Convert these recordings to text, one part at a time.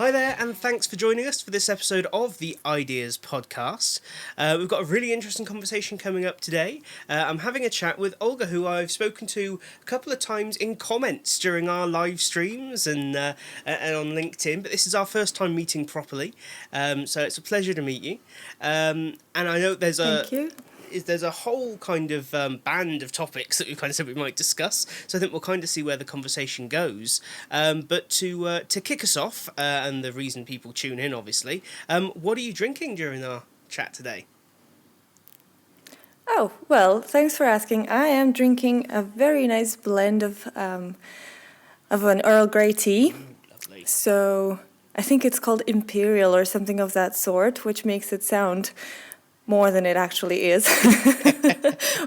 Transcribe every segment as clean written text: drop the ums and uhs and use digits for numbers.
Hi there, and thanks for joining us for this episode of the iDeas podcast. We've got a really interesting conversation coming up today. I'm having a chat with Olga, who I've spoken to a couple of times in comments during our live streams and on LinkedIn, but this is our first time meeting properly, so it's a pleasure to meet you. And I know Thank you. there's a whole kind of band of topics that we kind of said we might discuss. So I think we'll kind of see where the conversation goes. But to kick us off, and the reason people tune in, obviously, what are you drinking during our chat today? Oh, well, thanks for asking. I am drinking a very nice blend of an Earl Grey tea. Lovely. So I think it's called Imperial or something of that sort, which makes it sound more than it actually is.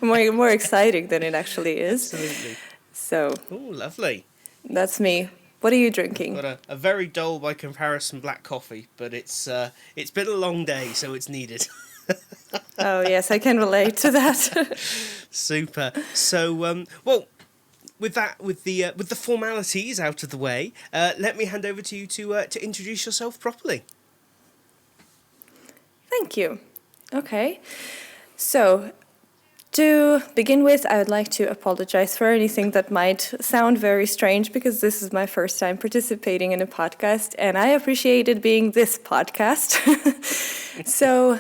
more exciting than it actually is. Absolutely. So, Oh, lovely. that's me. What are you drinking? Got a very dull by comparison black coffee, but it's been a long day, so it's needed. Oh, yes, I can relate to that. Super. So, well, with the formalities out of the way, let me hand over to you to introduce yourself properly. Thank you. Okay. So, to begin with, I would like to apologize for anything that might sound very strange because this is my first time participating in a podcast and I appreciated being this podcast. So,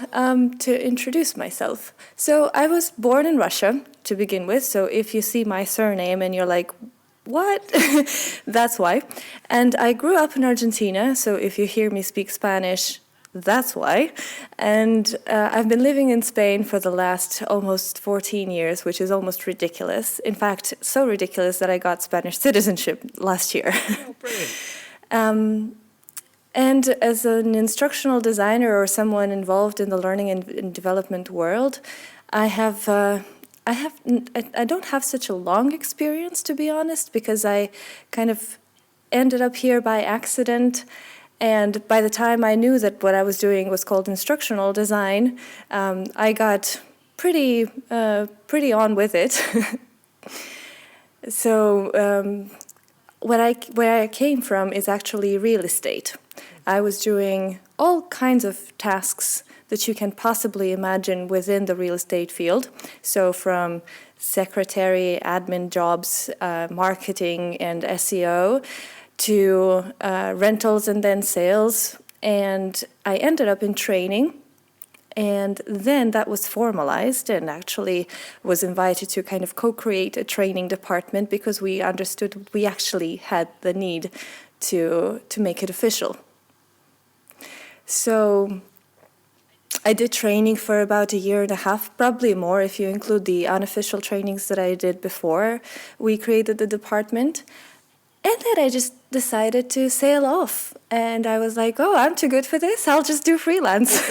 to introduce myself. So, I was born in Russia to begin with. So, if you see my surname and you're like, what? That's why. And I grew up in Argentina. So, if you hear me speak Spanish, that's why. And I've been living in Spain for the last almost 14 years, which is almost ridiculous. In fact, so ridiculous that I got Spanish citizenship last year. Oh, brilliant. And as an instructional designer or someone involved in the learning and development world, I don't have such a long experience, to be honest, because I kind of ended up here by accident. And by the time I knew that what I was doing was called instructional design, I got pretty on with it. So where I came from is actually real estate. I was doing all kinds of tasks that you can possibly imagine within the real estate field. So from secretary, admin jobs, marketing and SEO, to rentals and then sales. And I ended up in training. And then that was formalized and actually was invited to kind of co-create a training department because we understood we actually had the need to make it official. So I did training for about a year and a half, probably more if you include the unofficial trainings that I did before we created the department. And then I just decided to sail off. And I was like, oh, I'm too good for this. I'll just do freelance.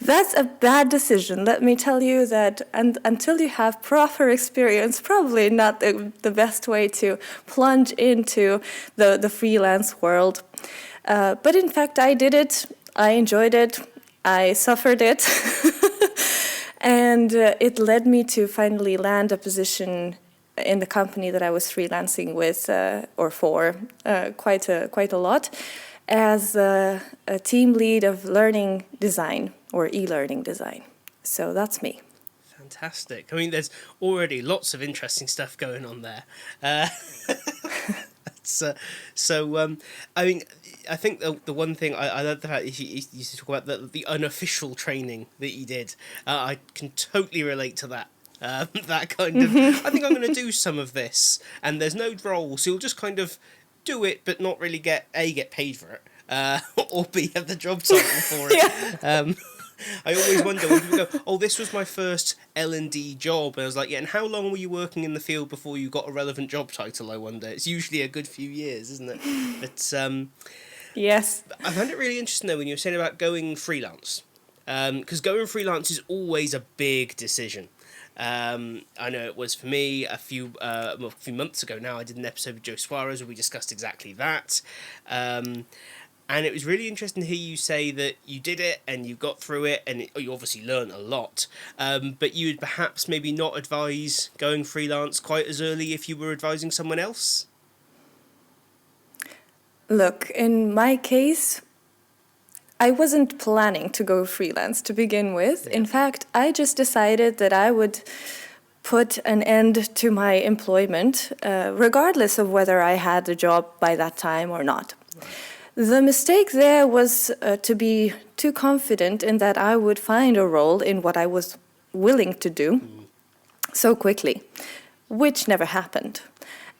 That's a bad decision. Let me tell you that until you have proper experience, probably not the best way to plunge into the freelance world. But in fact, I did it. I enjoyed it. I suffered it. And it led me to finally land a position in the company that I was freelancing with or for quite a lot as a team lead of learning design or e-learning design. So that's me. Fantastic. I mean, there's already lots of interesting stuff going on there. I mean, I think the one thing I love the fact that you used to talk about the unofficial training that you did. I can totally relate to that. That kind of, I think I'm going to do some of this, and there's no role, so you'll just kind of do it, but not really get paid for it, or B, have the job title for it. Yeah. I always wonder when people go, "Oh, this was my first L&D job," and I was like, "Yeah, and how long were you working in the field before you got a relevant job title?" I wonder. It's usually a good few years, isn't it? But Yes. I found it really interesting though when you were saying about going freelance, because going freelance is always a big decision. I know it was for me a few months ago now. I did an episode with Joe Suarez where we discussed exactly that. And it was really interesting to hear you say that you did it and you got through it and you obviously learned a lot. But you would perhaps maybe not advise going freelance quite as early if you were advising someone else? Look, in my case, I wasn't planning to go freelance to begin with. Yeah. In fact, I just decided that I would put an end to my employment, regardless of whether I had a job by that time or not. Right. The mistake there was to be too confident in that I would find a role in what I was willing to do so quickly, which never happened.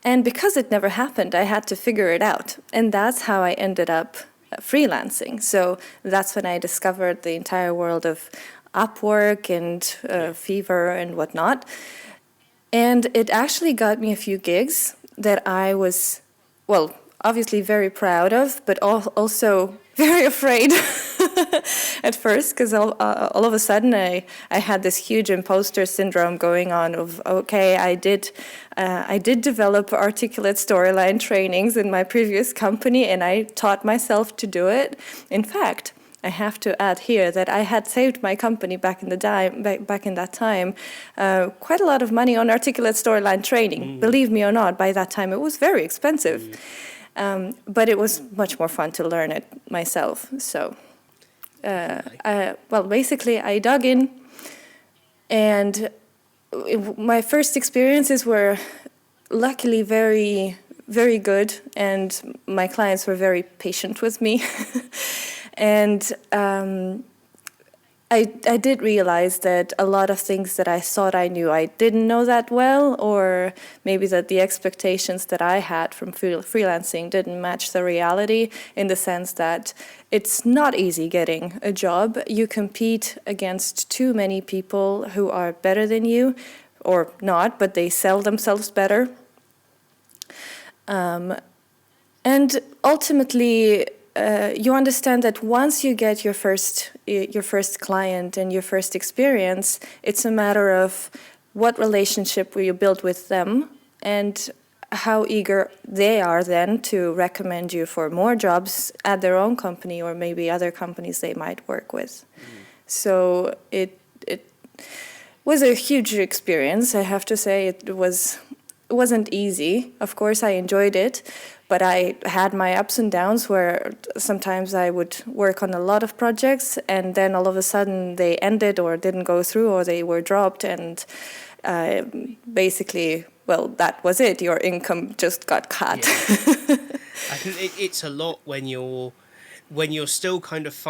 And because it never happened, I had to figure it out. And that's how I ended up freelancing. So that's when I discovered the entire world of Upwork and Fiverr and whatnot. And it actually got me a few gigs that I was, well, obviously very proud of, but also very afraid at first, because all of a sudden I had this huge imposter syndrome going on of, okay, I did develop articulate storyline trainings in my previous company, and I taught myself to do it. In fact, I have to add here that I had saved my company back in that time quite a lot of money on articulate storyline training. Believe me or not, by that time it was very expensive. But it was much more fun to learn it myself. So, basically I dug in, and my first experiences were luckily very, very good, and my clients were very patient with me. And I did realize that a lot of things that I thought I knew, I didn't know that well, or maybe that the expectations that I had from freelancing didn't match the reality, in the sense that it's not easy getting a job. You compete against too many people who are better than you, or not, but they sell themselves better. And ultimately, you understand that once you get your first client and your first experience, it's a matter of what relationship will you build with them, and how eager they are then to recommend you for more jobs at their own company, or maybe other companies they might work with. So it was a huge experience, I have to say. It wasn't easy. Of course, I enjoyed it, but I had my ups and downs, where sometimes I would work on a lot of projects, and then all of a sudden they ended or didn't go through, or they were dropped, and basically, well, that was it. Your income just got cut. Yeah. I think it's a lot when you're still kind of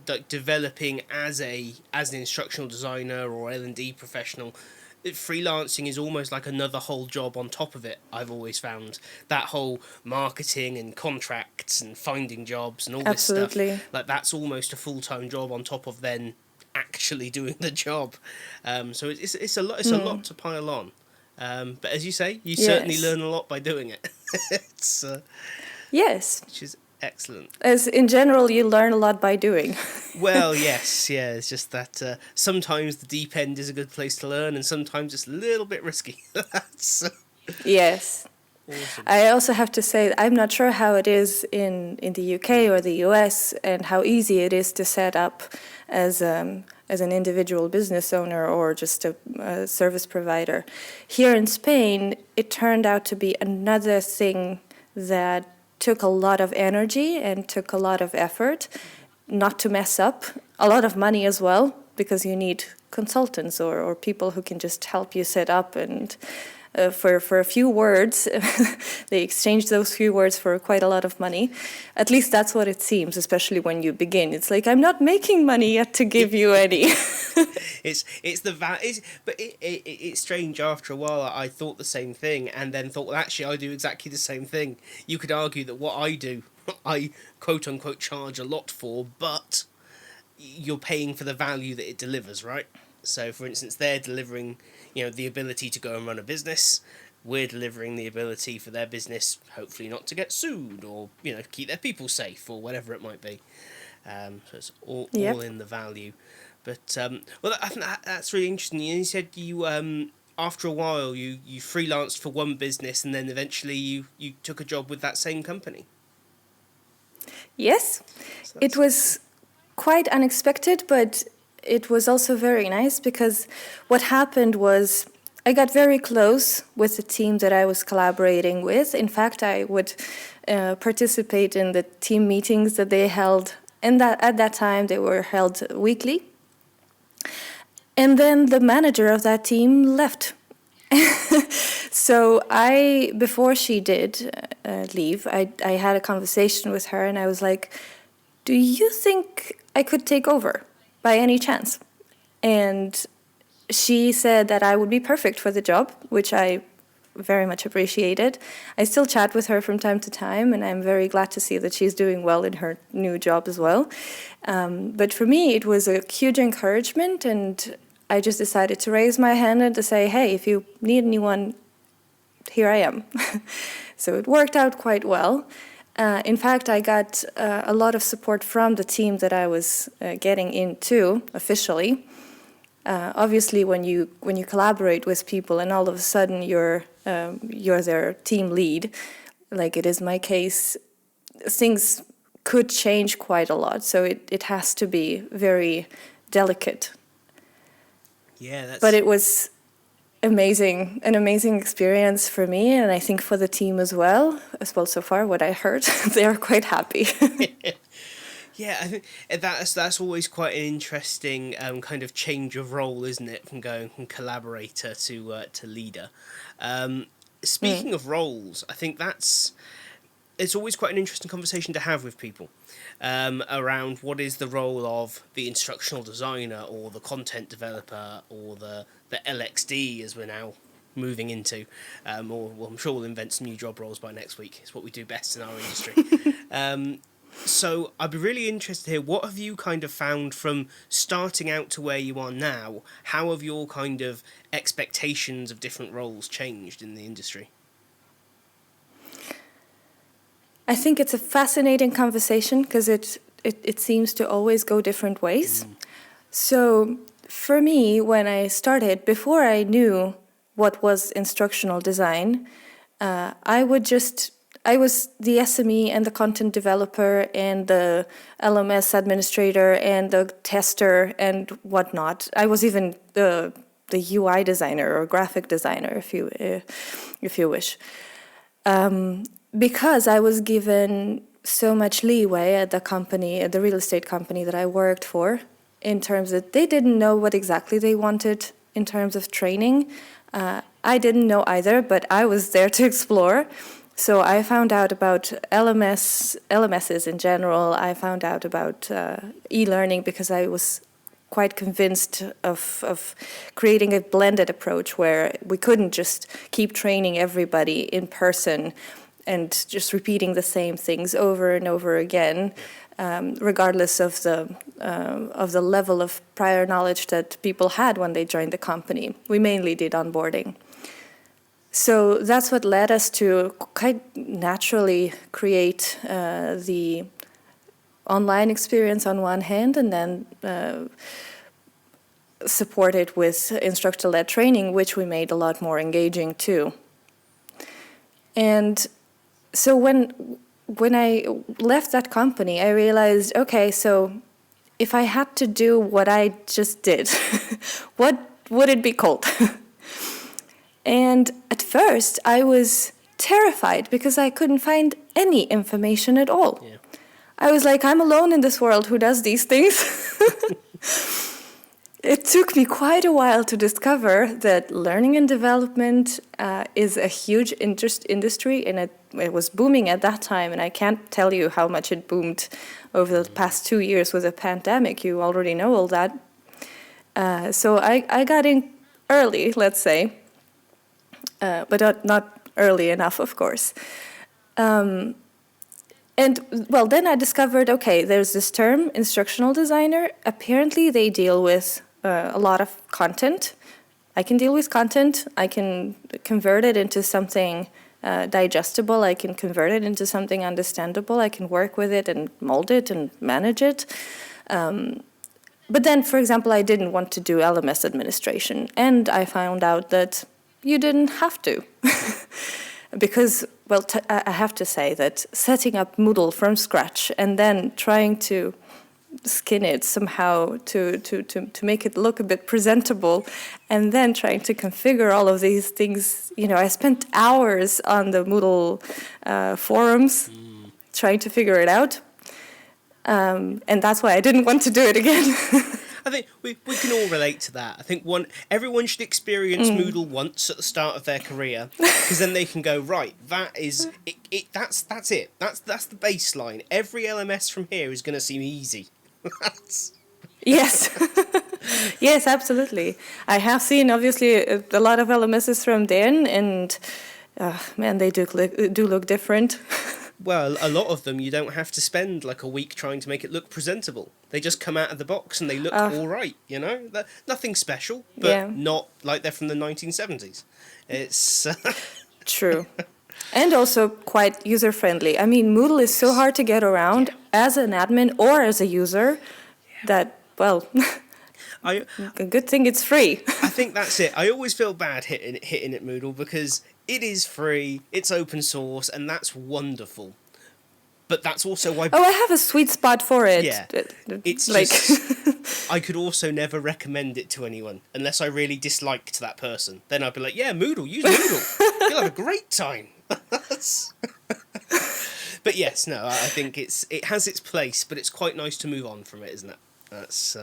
like developing as an instructional designer or L&D professional. Freelancing is almost like another whole job on top of it. I've always found that whole marketing and contracts and finding jobs and all this stuff, like that's almost a full-time job on top of then actually doing the job. So it's a lot. It's a lot to pile on. But as you say, you certainly learn a lot by doing it. It's yes, which is excellent. As in general, you learn a lot by doing. Well, yes, yeah. It's just that sometimes the deep end is a good place to learn, and sometimes it's a little bit risky. That's yes. Awesome. I also have to say, I'm not sure how it is in the UK or the US, and how easy it is to set up as an individual business owner or just a service provider. Here in Spain, it turned out to be another thing that took a lot of energy and took a lot of effort not to mess up, a lot of money as well, because you need consultants or people who can just help you set up, and for a few words, they exchange those few words for quite a lot of money. At least that's what it seems, especially when you begin. It's like, I'm not making money yet to give you any. It's strange. After a while, I thought the same thing, and then thought, well, actually, I do exactly the same thing. You could argue that what I do, I quote unquote charge a lot for, but you're paying for the value that it delivers, right? So, for instance, they're delivering, the ability to go and run a business. We're delivering the ability for their business, hopefully not to get sued, or keep their people safe, or whatever it might be. So it's all in the value. But I think that's really interesting. You said you after a while you freelanced for one business, and then eventually you took a job with that same company. Yes, it was quite unexpected, but it was also very nice, because what happened was I got very close with the team that I was collaborating with. In fact, I would participate in the team meetings that they held. And that at that time, they were held weekly. And then the manager of that team left. So before she did leave, I had a conversation with her, and I was like, do you think I could take over by any chance? And she said that I would be perfect for the job, which I very much appreciated. I still chat with her from time to time, and I'm very glad to see that she's doing well in her new job as well. But for me, it was a huge encouragement, and I just decided to raise my hand and to say, hey, if you need anyone, here I am. So it worked out quite well. In fact, I got a lot of support from the team that I was getting into officially. Obviously, when you collaborate with people and all of a sudden you're their team lead, like it is my case, things could change quite a lot. So it has to be very delicate. Yeah, But it was an amazing experience for me, and I think for the team as well. So far, what I heard, they are quite happy. Yeah, I think that's always quite an interesting kind of change of role, isn't it? From going from collaborator to leader. Speaking of roles, I think it's always quite an interesting conversation to have with people around what is the role of the instructional designer or the content developer or the LXD, as we're now moving into. I'm sure we'll invent some new job roles by next week. It's what we do best in our industry. So I'd be really interested to hear, what have you kind of found from starting out to where you are now? How have your kind of expectations of different roles changed in the industry? I think it's a fascinating conversation because it seems to always go different ways. So for me, when I started, before I knew what was instructional design, I was the SME and the content developer and the LMS administrator and the tester and whatnot. I was even the UI designer or graphic designer, if you wish. Because I was given so much leeway at the real estate company that I worked for, in terms that they didn't know what exactly they wanted in terms of training. I didn't know either, but I was there to explore. So I found out about LMSs in general. I found out about e-learning because I was quite convinced of creating a blended approach where we couldn't just keep training everybody in person and just repeating the same things over and over again, regardless of the level of prior knowledge that people had when they joined the company. We mainly did onboarding. So that's what led us to quite naturally create the online experience on one hand, and then support it with instructor-led training, which we made a lot more engaging too. And so when I left that company, I realized, okay, so if I had to do what I just did, what would it be called? And at first, I was terrified because I couldn't find any information at all. Yeah. I was like, I'm alone in this world who does these things. It took me quite a while to discover that learning and development is a huge industry, and it was booming at that time, and I can't tell you how much it boomed over the past 2 years with the pandemic. You already know all that. So I got in early, let's say, but not early enough, of course. And, well, then I discovered, okay, there's this term, instructional designer. Apparently, they deal with a lot of content. I can deal with content. I can convert it into something digestible. I can convert it into something understandable. I can work with it and mold it and manage it. But then, for example, I didn't want to do LMS administration. And I found out that you didn't have to. Because, well, I have to say that setting up Moodle from scratch and then trying to skin it somehow to make it look a bit presentable, and then trying to configure all of these things. I spent hours on the Moodle forums trying to figure it out, and that's why I didn't want to do it again. I think we can all relate to that. I think everyone should experience Moodle once at the start of their career, because then they can go, right, that is it. That's it. That's the baseline. Every LMS from here is going to seem easy. Yes. Yes, absolutely. I have seen obviously a lot of LMSs from then, and man, they do look different. Well, a lot of them you don't have to spend like a week trying to make it look presentable. They just come out of the box and they look all right, Nothing special, but not like they're from the 1970s. It's True. And also quite user-friendly. I mean, Moodle is so hard to get around as an admin or as a user that, well, a good thing it's free. I think that's it. I always feel bad hitting at Moodle because it is free, it's open source, and that's wonderful. But that's also why... Oh, I have a sweet spot for it. Yeah, it's like... just... I could also never recommend it to anyone unless I really disliked that person. Then I'd be like, yeah, Moodle, use Moodle. You'll have a great time. But yes, no, I think it has its place, but it's quite nice to move on from it, isn't it? That's...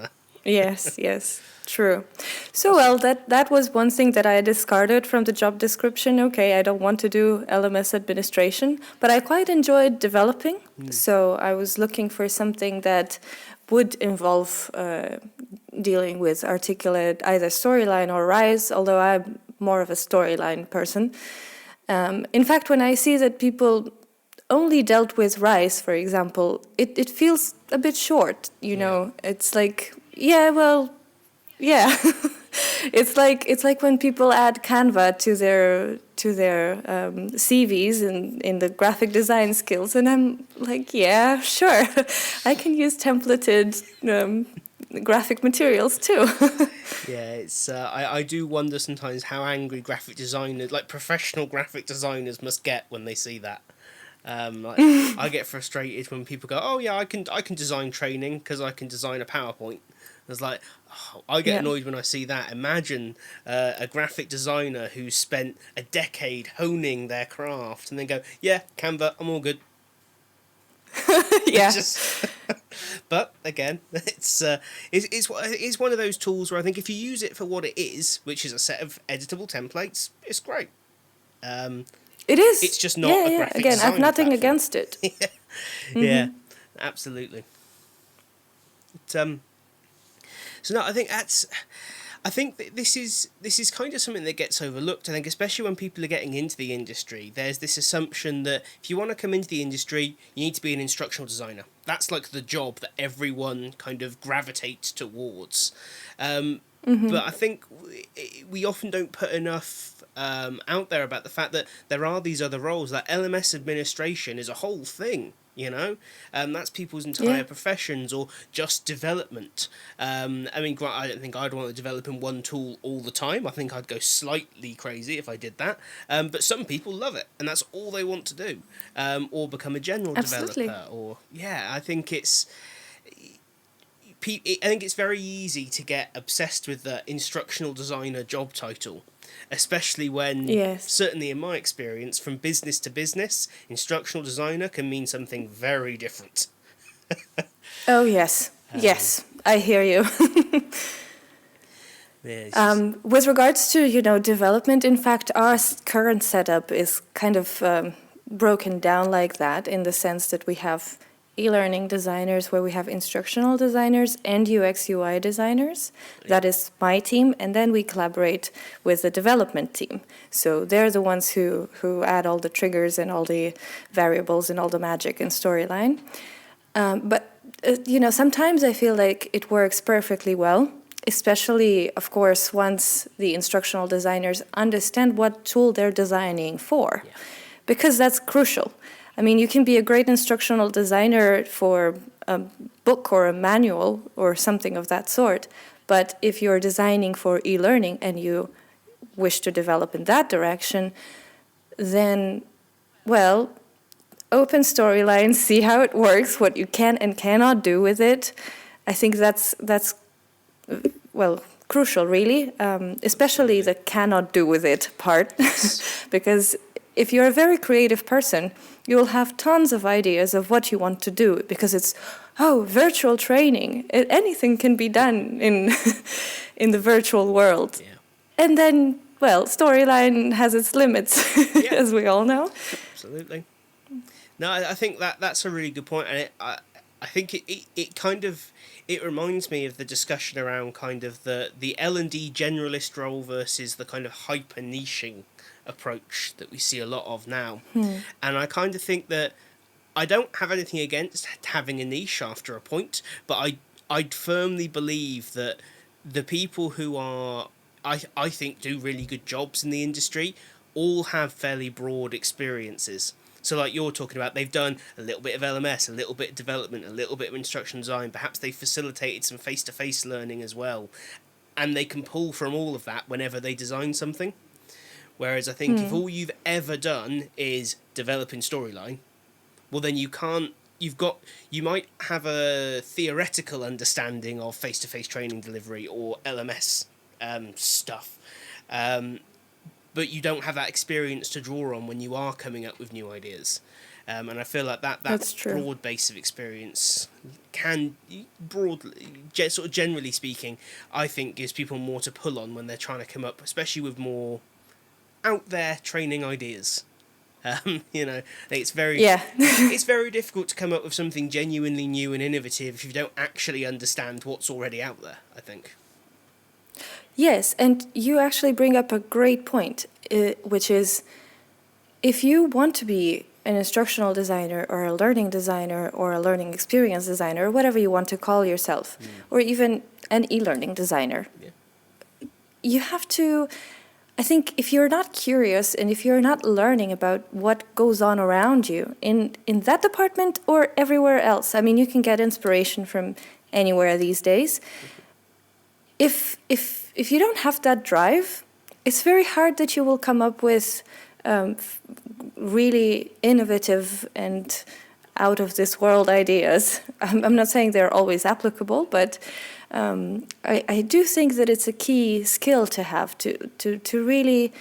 Yes, true. So, well, that was one thing that I discarded from the job description. Okay, I don't want to do LMS administration, but I quite enjoyed developing. So I was looking for something that would involve dealing with articulate either storyline or Rise, although I'm more of a storyline person. In fact, when I see that people only dealt with Rise, for example, it feels a bit short, It's like... Yeah, well, yeah. It's like when people add Canva to their CVs in the graphic design skills, and I'm like, yeah, sure, I can use templated graphic materials too. Yeah, it's I do wonder sometimes how angry graphic designers, like professional graphic designers, must get when they see that. I get frustrated when people go, oh yeah, I can design training because I can design a PowerPoint. It's like, I get annoyed when I see that. Imagine a graphic designer who spent a decade honing their craft and then go, yeah, Canva, I'm all good. Yeah. But again, it's one of those tools where I think if you use it for what it is, which is a set of editable templates, it's great. It is. It's just not a graphic Again, design I have nothing platform. against it. Yeah, absolutely. So no, I think this is kind of something that gets overlooked. I think especially when people are getting into the industry, there's this assumption that if you want to come into the industry, you need to be an instructional designer. That's like the job that everyone kind of gravitates towards. But I think we often don't put enough out there about the fact that there are these other roles. That LMS administration is a whole thing. That's people's entire professions or just development. I mean, I don't think I'd want to develop in one tool all the time. I think I'd go slightly crazy if I did that. But some people love it, and that's all they want to do, or become a general developer. Or I think it's very easy to get obsessed with the instructional designer job title. Especially when, certainly in my experience, from business to business, instructional designer can mean something very different. Oh, yes. Yes, I hear you. With regards to, development, in fact, our current setup is kind of broken down like that, in the sense that we have e-learning designers, where we have instructional designers and UX UI designers. That is my team, and then we collaborate with the development team. So they're the ones who add all the triggers and all the variables and all the magic in storyline. But sometimes I feel like it works perfectly well, especially, of course, once the instructional designers understand what tool they're designing for, because that's crucial. I mean, you can be a great instructional designer for a book or a manual or something of that sort, but if you're designing for e-learning and you wish to develop in that direction, then, well, open storyline, see how it works, what you can and cannot do with it, I think that's well, crucial, really, especially the cannot do with it part. Because if you're a very creative person, you will have tons of ideas of what you want to do, because it's, virtual training. Anything can be done in in the virtual world. Yeah. And then, well, storyline has its limits, as we all know. Absolutely. No, I think that's a really good point, and I think it kind of, it reminds me of the discussion around kind of the L&D generalist role versus the kind of hyper niching approach that we see a lot of now. And I kind of think that I don't have anything against having a niche after a point, but I'd firmly believe that the people who are, I think, do really good jobs in the industry all have fairly broad experiences. So like you're talking about, they've done a little bit of LMS, a little bit of development, a little bit of instructional design, perhaps they've facilitated some face-to-face learning as well, and they can pull from all of that whenever they design something. Whereas I think if all you've ever done is developing storyline, well then you might have a theoretical understanding of face-to-face training delivery or LMS stuff, but you don't have that experience to draw on when you are coming up with new ideas. And I feel like that broad base of experience can sort of generally speaking, I think gives people more to pull on when they're trying to come up, especially with more out there training ideas. It's very it's very difficult to come up with something genuinely new and innovative if you don't actually understand what's already out there, I think. Yes, and you actually bring up a great point, which is, if you want to be an instructional designer or a learning designer or a learning experience designer, or whatever you want to call yourself, or even an e-learning designer, you have to, I think, if you're not curious and if you're not learning about what goes on around you in that department or everywhere else, I mean, you can get inspiration from anywhere these days. If you don't have that drive, it's very hard that you will come up with really innovative and out of this world ideas. I'm not saying they're always applicable, but I do think that it's a key skill to have to really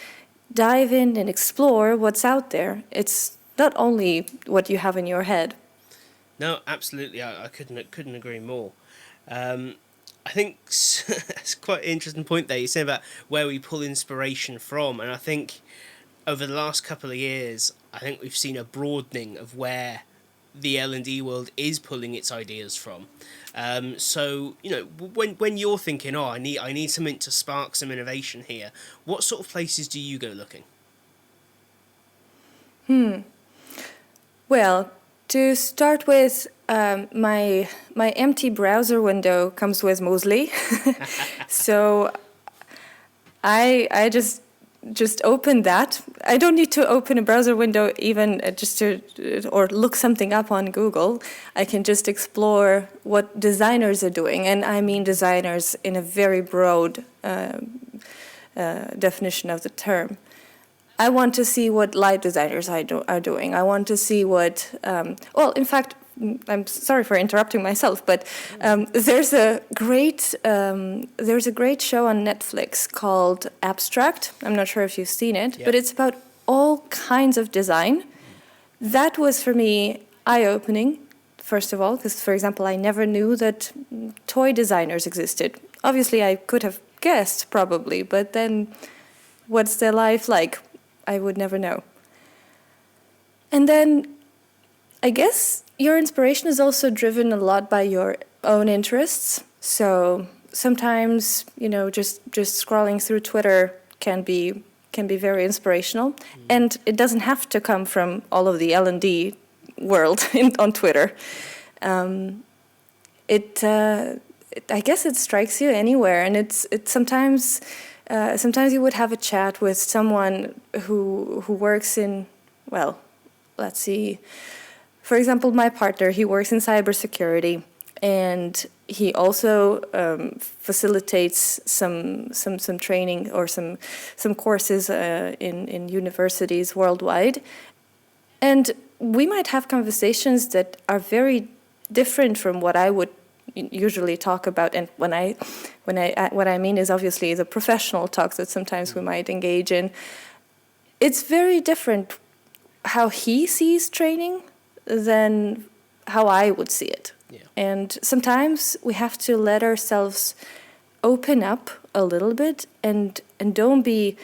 dive in and explore what's out there. It's not only what you have in your head. No, absolutely. I couldn't agree more. I think it's quite an interesting point there. You say about where we pull inspiration from, and I think over the last couple of years, I think we've seen a broadening of where the L&D world is pulling its ideas from. So when you're thinking, I need something to spark some innovation here, what sort of places do you go looking? Well, to start with, my empty browser window comes with Moozly, so I just open that. I don't need to open a browser window even just to or look something up on Google. I can just explore what designers are doing, and I mean designers in a very broad definition of the term. I want to see what light designers are doing. I want to see what, in fact, I'm sorry for interrupting myself, but there's a great show on Netflix called Abstract. I'm not sure if you've seen it, but it's about all kinds of design. That was for me eye-opening, first of all, because, for example, I never knew that toy designers existed. Obviously, I could have guessed probably, but then what's their life like? I would never know. And then I guess your inspiration is also driven a lot by your own interests. So sometimes, just scrolling through Twitter can be very inspirational, and it doesn't have to come from all of the L&D world on Twitter. I guess it strikes you anywhere, and it's sometimes. Sometimes you would have a chat with someone who works in, well, let's see. For example, my partner, he works in cybersecurity, and he also facilitates some training or some courses in universities worldwide. And we might have conversations that are very different from what I would usually talk about. And what I mean is obviously the professional talks that sometimes we might engage in. It's very different how he sees training than how I would see it. Yeah. And sometimes we have to let ourselves open up a little bit and don't be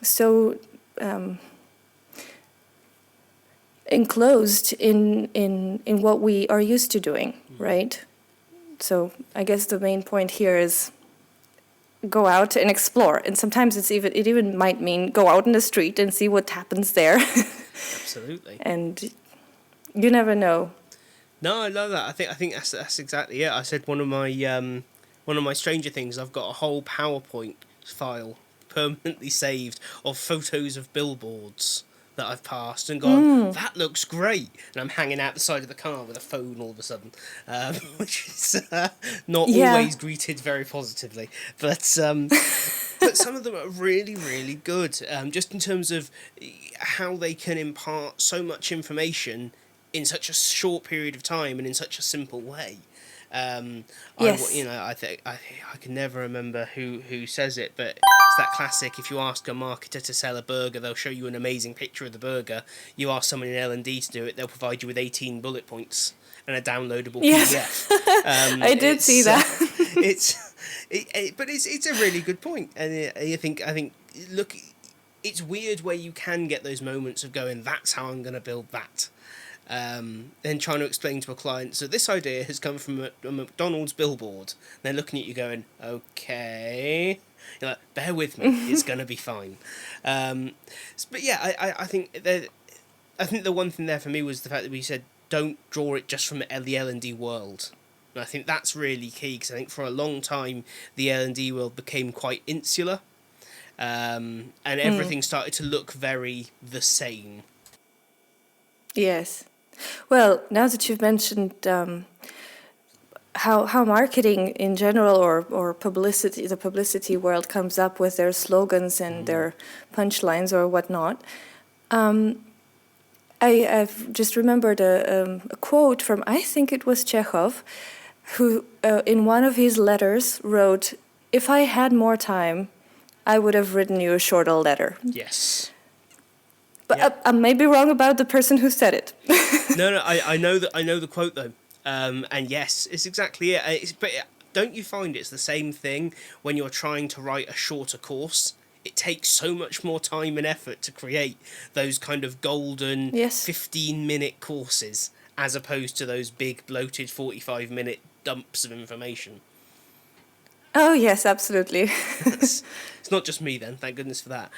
so enclosed in what we are used to doing, right? So I guess the main point here is go out and explore. And sometimes it even might mean go out in the street and see what happens there. Absolutely. And you never know. No, I love that. I think that's exactly it. I said one of my Stranger Things, I've got a whole PowerPoint file permanently saved of photos of billboards that I've passed and gone, that looks great. And I'm hanging out the side of the car with a phone all of a sudden, which is not always greeted very positively. But some of them are really, really good, just in terms of how they can impart so much information in such a short period of time and in such a simple way. Yes. I think I can never remember who says it, but it's that classic. If you ask a marketer to sell a burger, they'll show you an amazing picture of the burger. You ask someone in L&D to do it, they'll provide you with 18 bullet points and a downloadable PDF. I did see that. But it's a really good point, and I think look, it's weird where you can get those moments of going, that's how I'm going to build that. And trying to explain to a client, so this idea has come from a McDonald's billboard. They're looking at you going, okay. You're like, bear with me, it's going to be fine. But yeah, I think the one thing there for me was the fact that we said, don't draw it just from the L&D world. And I think that's really key, because I think for a long time, the L&D world became quite insular. And everything started to look very the same. Yes. Well, now that you've mentioned how marketing in general or publicity, the publicity world comes up with their slogans and their punchlines or whatnot, I've just remembered a quote from, I think it was Chekhov, who in one of his letters wrote, "If I had more time, I would have written you a shorter letter." Yes. But I may be wrong about the person who said it. No, I know the quote though, and yes, it's exactly it. But don't you find it's the same thing when you're trying to write a shorter course? It takes so much more time and effort to create those kind of golden 15-minute courses as opposed to those big bloated 45-minute dumps of information. Oh, yes, absolutely. It's not just me then, thank goodness for that.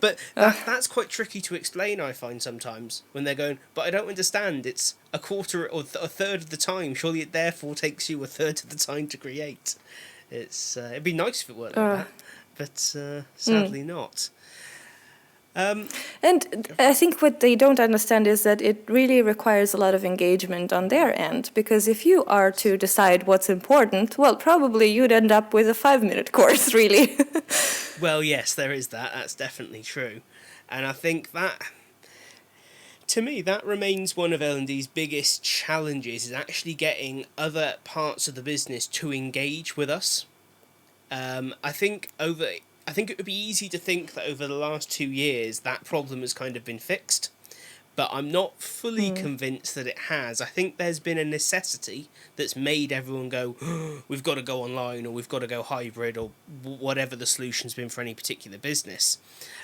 But that's quite tricky to explain, I find, sometimes, when they're going, but I don't understand, it's a quarter or a third of the time, surely it therefore takes you a third of the time to create. It'd be nice if it worked like that, but sadly not. And I think what they don't understand is that it really requires a lot of engagement on their end, because if you are to decide what's important, well, probably you'd end up with a 5-minute course, really. Well, yes, there is that. That's definitely true. And I think that, to me, that remains one of L&D's biggest challenges, is actually getting other parts of the business to engage with us. I think it would be easy to think that over the last 2 years that problem has kind of been fixed, but I'm not fully convinced that it has. I think there's been a necessity that's made everyone go, oh, we've got to go online, or we've got to go hybrid, or whatever the solution's been for any particular business.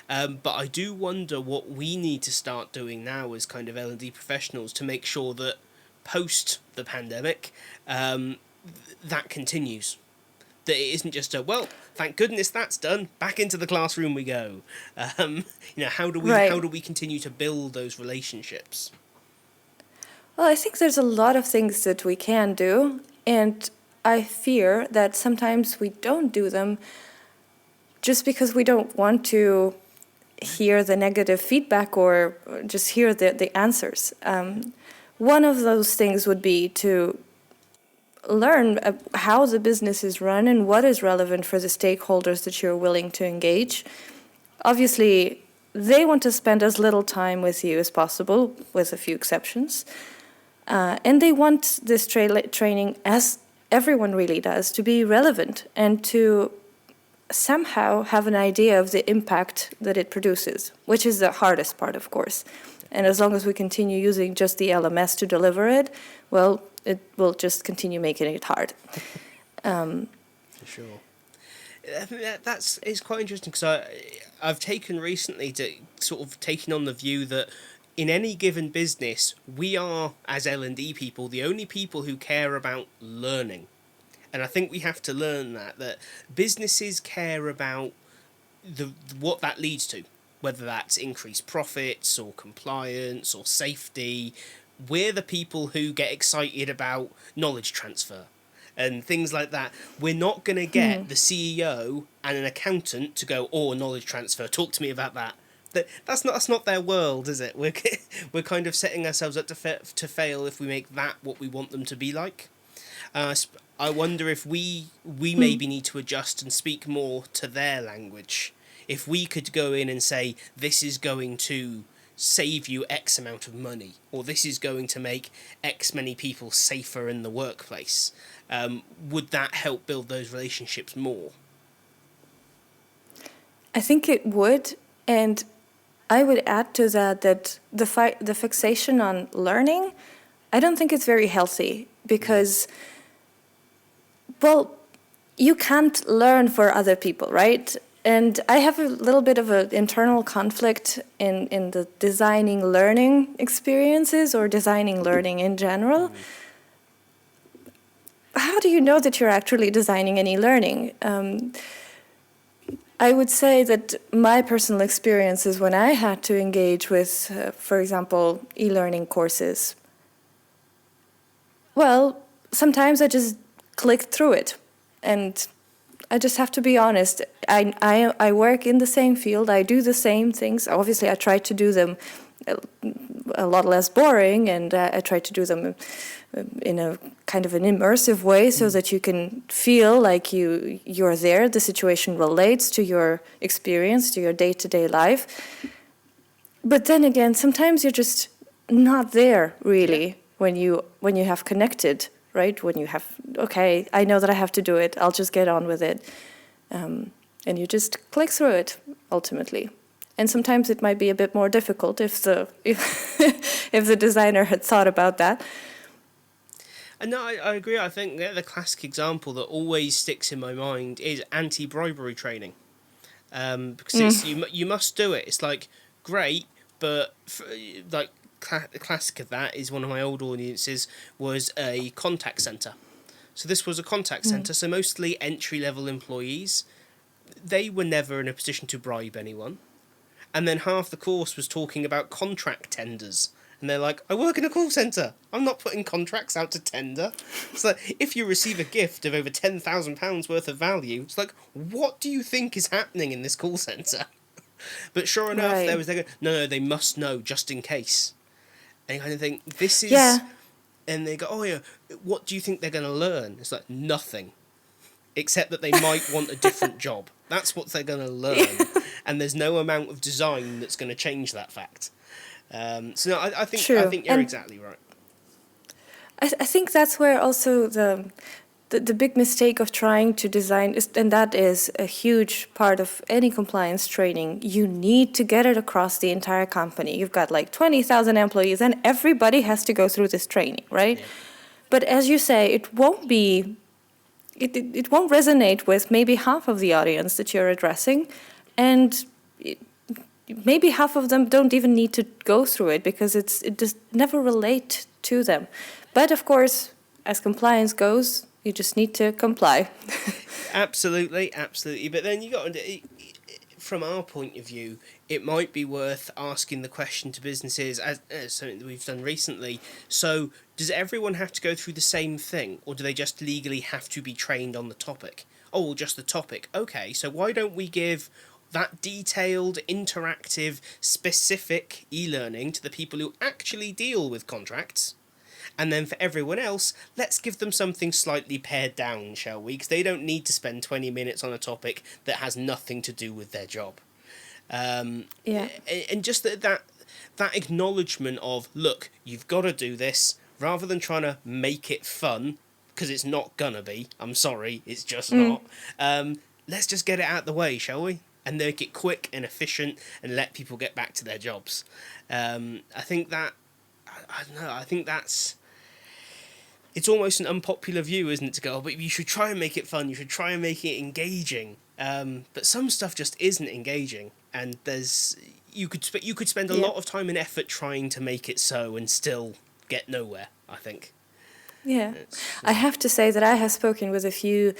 But I do wonder what we need to start doing now as kind of L&D professionals to make sure that post the pandemic, that continues. That it isn't just well, thank goodness that's done, back into the classroom we go. How do we continue to build those relationships? Well, I think there's a lot of things that we can do, and I fear that sometimes we don't do them just because we don't want to hear the negative feedback or just hear the answers. One of those things would be to learn how the business is run and what is relevant for the stakeholders that you're willing to engage. Obviously, they want to spend as little time with you as possible, with a few exceptions. And they want this training as everyone really does, to be relevant and to somehow have an idea of the impact that it produces, which is the hardest part, of course. And as long as we continue using just the LMS to deliver it, well, it will just continue making it hard. For sure. It's quite interesting, because I've taken recently to sort of taking on the view that in any given business, we are, as L&D people, the only people who care about learning. And I think we have to learn that businesses care about what that leads to, whether that's increased profits or compliance or safety. We're the people who get excited about knowledge transfer and things like that. We're not going to get the CEO and an accountant to go, "Oh, knowledge transfer, talk to me about that." That's not their world, is it? We're kind of setting ourselves up to fail if we make that what we want them to be like. I wonder if we maybe need to adjust and speak more to their language. If we could go in and say, this is going to save you X amount of money, or this is going to make X many people safer in the workplace, would that help build those relationships more? I think it would, and I would add to that the fixation on learning, I don't think it's very healthy, because, well, you can't learn for other people, right? And I have a little bit of an internal conflict in the designing learning experiences or designing learning in general. How do you know that you're actually designing any learning? I would say that my personal experiences when I had to engage with, for example, e-learning courses, well, sometimes I just clicked through it. And I just have to be honest. I work in the same field. I do the same things. Obviously, I try to do them a lot less boring, and I try to do them in a kind of an immersive way, so that you can feel like you're there. The situation relates to your experience, to your day-to-day life. But then again, sometimes you're just not there really when you have connected. Right? When you have, okay, I know that I have to do it, I'll just get on with it. And you just click through it, ultimately. And sometimes it might be a bit more difficult if the designer had thought about that. And no, I agree. I think the classic example that always sticks in my mind is anti-bribery training. Because you must do it. It's like, great, but like, the classic of that is one of my old audiences was a contact centre. So this was a contact centre, so mostly entry-level employees. They were never in a position to bribe anyone. And then half the course was talking about contract tenders. And they're like, I work in a call centre. I'm not putting contracts out to tender. It's like, if you receive a gift of over £10,000 worth of value, it's like, what do you think is happening in this call centre? But sure enough, Right. there was no, they must know just in case. And you kind of think, this is... Yeah. And they go, oh yeah, what do you think they're going to learn? It's like, nothing. Except that they might want a different job. That's what they're going to learn. And there's no amount of design that's going to change that fact. So no, I think True. I think you're And exactly right. I think that's where also the big mistake of trying to design is, and that is a huge part of any compliance training. You need to get it across the entire company. You've got like 20,000 employees, and everybody has to go through this training, right? Yeah. But as you say, it won't resonate with maybe half of the audience that you're addressing, and maybe half of them don't even need to go through it because it just never relate to them. But of course, as compliance goes, you just need to comply. Absolutely. But then you got, from our point of view, it might be worth asking the question to businesses, as something that we've done recently. So, does everyone have to go through the same thing, or do they just legally have to be trained on the topic? Oh, well, just the topic. Okay, so why don't we give that detailed, interactive, specific e-learning to the people who actually deal with contracts? And then for everyone else, let's give them something slightly pared down, shall we? Because they don't need to spend 20 minutes on a topic that has nothing to do with their job. Yeah. And just that acknowledgement of, look, you've got to do this, rather than trying to make it fun. because it's not gonna be. I'm sorry, it's just not. Let's just get it out the way, shall we? And make it quick and efficient and let people get back to their jobs. I think that, I don't know, I think that's, it's almost an unpopular view, isn't it, to go, oh, but you should try and make it fun, you should try and make it engaging. But some stuff just isn't engaging, and you could spend a lot of time and effort trying to make it so and still get nowhere, I think. Yeah, I have to say that I have spoken with a few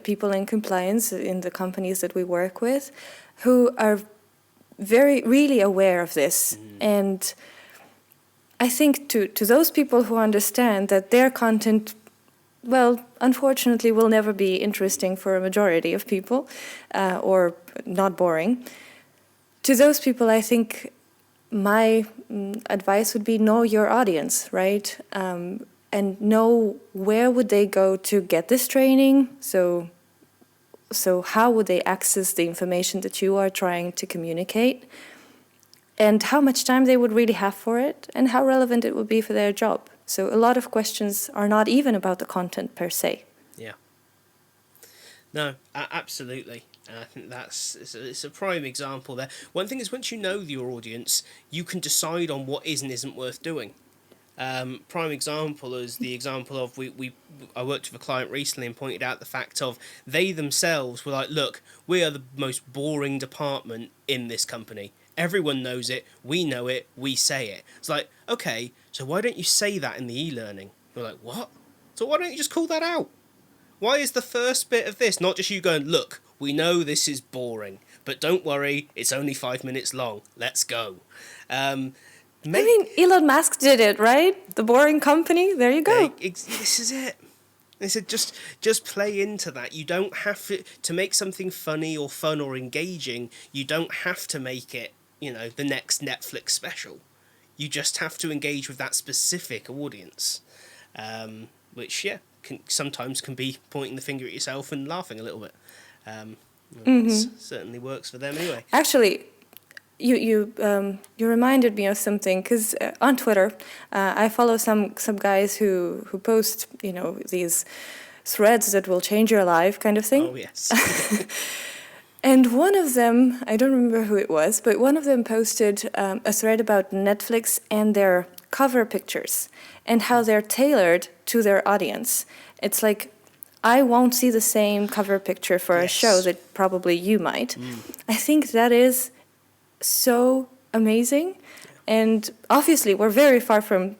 people in compliance in the companies that we work with who are really aware of this. And I think to those people who understand that their content, well, unfortunately will never be interesting for a majority of people or not boring. To those people, I think my advice would be know your audience, right? And know where would they go to get this training. So how would they access the information that you are trying to communicate? And how much time they would really have for it, and how relevant it would be for their job. So a lot of questions are not even about the content per se. Yeah. No, absolutely. And I think it's a prime example there. One thing is, once you know your audience, you can decide on what is and isn't worth doing. Prime example is the example of I worked with a client recently and pointed out the fact of they themselves were like, look, we are the most boring department in this company. Everyone knows it, we know it, we say it. It's like, okay, so why don't you say that in the e-learning? We're like, what? So why don't you just call that out? Why is the first bit of this not just you going, look, we know this is boring, but don't worry, it's only 5 minutes long, let's go. I mean, Elon Musk did it, right? The boring company, there you go. This is it. They said just play into that. You don't have to make something funny or fun or engaging. You don't have to make it, the next Netflix special. You just have to engage with that specific audience, which, sometimes can be pointing the finger at yourself and laughing a little bit. It certainly works for them anyway. Actually, you reminded me of something, because on Twitter I follow some guys who post these threads that will change your life kind of thing. Oh yes. And one of them, I don't remember who it was, but one of them posted a thread about Netflix and their cover pictures and how they're tailored to their audience. It's like, I won't see the same cover picture for a show that probably you might. I think that is so amazing. And obviously we're very far from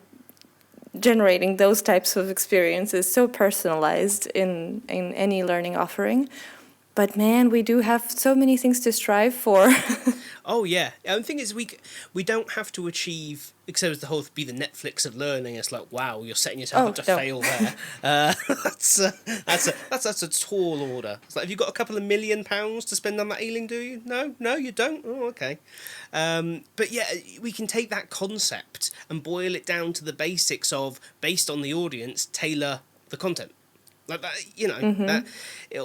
generating those types of experiences so personalized in any learning offering. But man, we do have so many things to strive for. Oh yeah, and the thing is, we don't have to achieve, except the whole be the Netflix of learning. It's like, wow, you're setting yourself up to fail there. That's a tall order. It's like, have you got a couple of £1 million to spend on that e-learning? Do you? No, you don't. Oh, okay. But yeah, we can take that concept and boil it down to the basics of, based on the audience, tailor the content. Like that, that,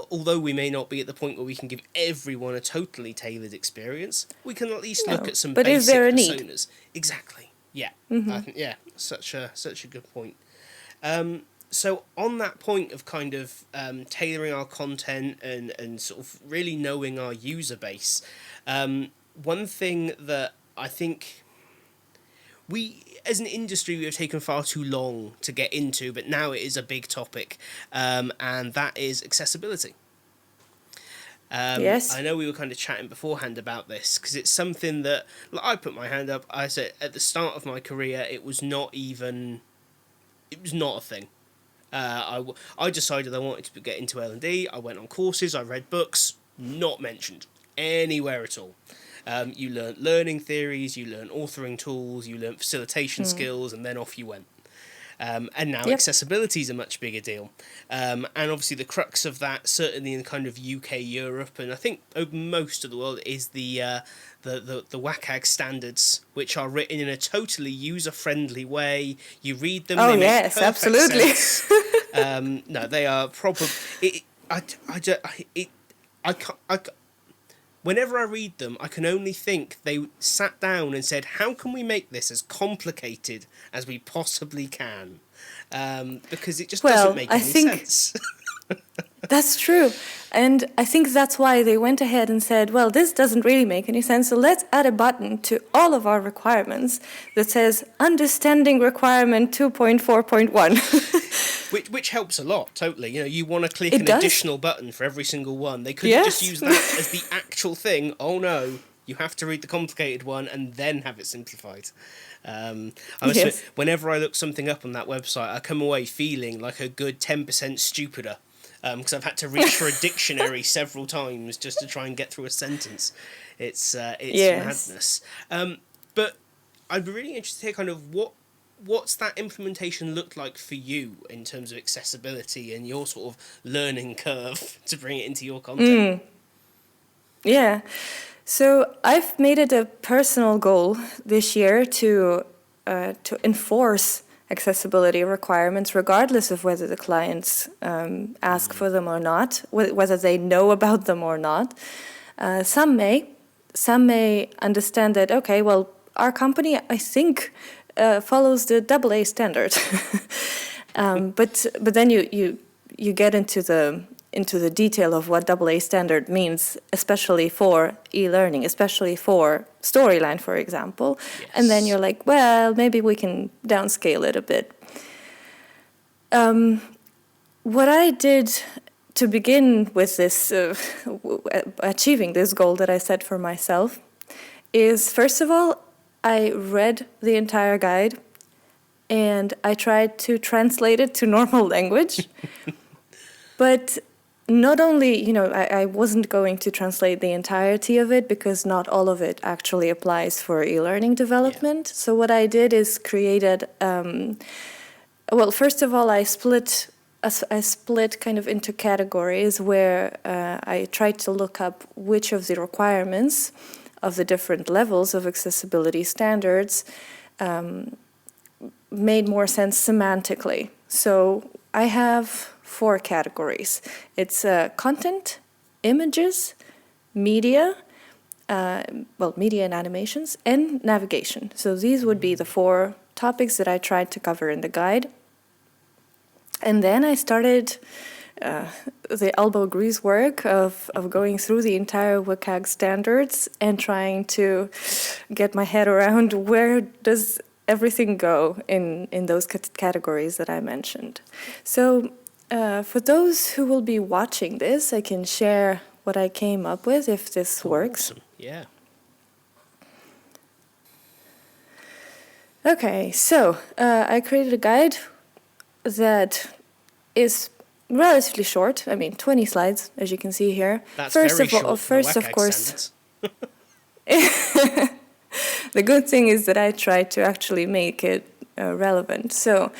although we may not be at the point where we can give everyone a totally tailored experience, we can at least look at some basic personas. But is there a need? Exactly. Yeah. I think, such a good point. So on that point of kind of tailoring our content and sort of really knowing our user base, one thing that I think we, as an industry, we have taken far too long to get into, but now it is a big topic, and that is accessibility. Yes. I know we were kind of chatting beforehand about this, because it's something that, like, I put my hand up, I said at the start of my career, it was not a thing. I decided I wanted to get into L&D, I went on courses, I read books, not mentioned anywhere at all. You learn learning theories, you learn authoring tools, you learn facilitation skills, and then off you went. And now accessibility is a much bigger deal. And obviously the crux of that, certainly in kind of UK, Europe, and I think over most of the world, is the WCAG standards, which are written in a totally user-friendly way. You read them, they make perfect absolutely. sense. No, they are proper. whenever I read them, I can only think they sat down and said, how can we make this as complicated as we possibly can? Because it just doesn't make I any think sense. that's true. And I think that's why they went ahead and said, well, this doesn't really make any sense, so let's add a button to all of our requirements that says Understanding Requirement 2.4.1. Which helps a lot, totally. You know, you want to click It an does. additional button for every single one. They couldn't just Yes. use that as the actual thing. Oh no, you have to read the complicated one and then have it simplified. I must admit, Yes. whenever I look something up on that website, I come away feeling like a good 10% stupider. Because I've had to reach for a dictionary several times just to try and get through a sentence. It's Yes. madness. But I'd be really interested to hear kind of what's that implementation looked like for you in terms of accessibility and your sort of learning curve to bring it into your content. Yeah. So I've made it a personal goal this year to enforce accessibility requirements, regardless of whether the clients ask for them or not, whether they know about them or not. Some may understand that. Okay, well, our company, I think, follows the AA standard, but then you get into the detail of what AA standard means, especially for e-learning, especially for Storyline, for example. Yes. And then you're like, well, maybe we can downscale it a bit. What I did to begin with this, achieving this goal that I set for myself, is first of all, I read the entire guide and I tried to translate it to normal language. But not only, I wasn't going to translate the entirety of it because not all of it actually applies for e-learning development. Yeah. So what I did is created, first of all, I split kind of into categories where I tried to look up which of the requirements of the different levels of accessibility standards made more sense semantically. So I have 4 categories. It's content, images, media, media and animations, and navigation. So these would be the 4 topics that I tried to cover in the guide. And then I started the elbow grease work of going through the entire WCAG standards and trying to get my head around where does everything go in those categories that I mentioned. So for those who will be watching this, I can share what I came up with if this works. Awesome. Yeah. Okay, so I created a guide that is relatively short. 20 slides, as you can see here. That's very short. First, of course. The good thing is that I tried to actually make it relevant. So,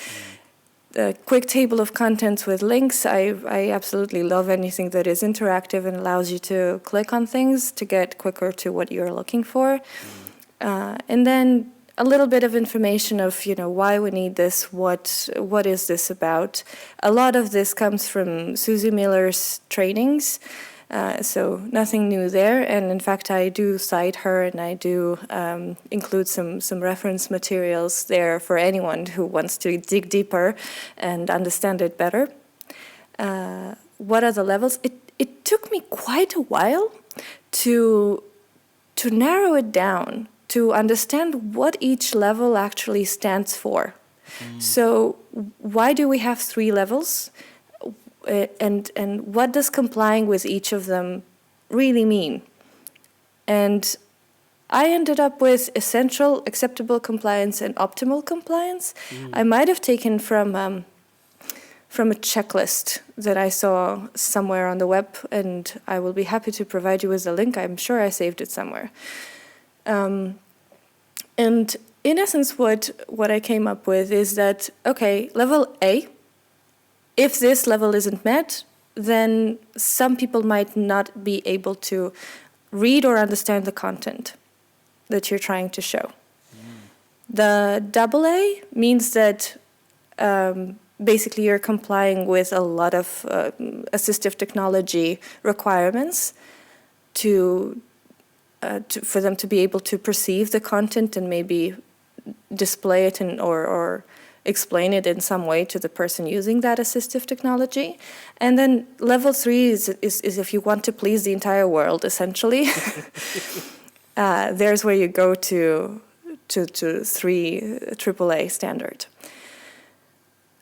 a quick table of contents with links. I absolutely love anything that is interactive and allows you to click on things to get quicker to what you're looking for. And then a little bit of information of, why we need this, what is this about. A lot of this comes from Susie Miller's trainings. So nothing new there, and in fact I do cite her and I do include some reference materials there for anyone who wants to dig deeper and understand it better. What are the levels? It took me quite a while to narrow it down, to understand what each level actually stands for. So why do we have 3 levels? And what does complying with each of them really mean? And I ended up with essential, acceptable compliance, and optimal compliance. I might have taken from a checklist that I saw somewhere on the web, and I will be happy to provide you with a link. I'm sure I saved it somewhere. And in essence, what I came up with is that, okay, level A, if this level isn't met, then some people might not be able to read or understand the content that you're trying to show. The AA means that basically you're complying with a lot of assistive technology requirements to for them to be able to perceive the content and maybe display it or explain it in some way to the person using that assistive technology. And then level 3 is if you want to please the entire world, essentially. There's where you go to 3 AAA standard.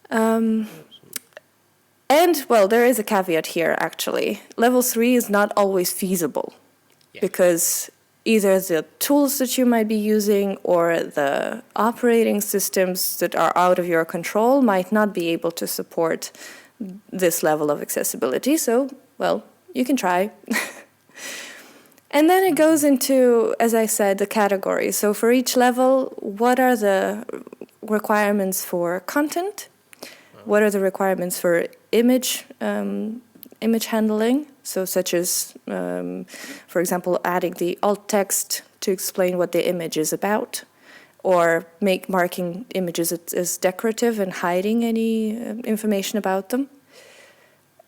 And, well, there is a caveat here, actually. Level 3 is not always feasible, because either the tools that you might be using or the operating systems that are out of your control might not be able to support this level of accessibility. So, well, you can try. And then it goes into, as I said, the categories. So for each level, what are the requirements for content? What are the requirements for image handling? So such as, for example, adding the alt text to explain what the image is about, or marking images as decorative and hiding any information about them.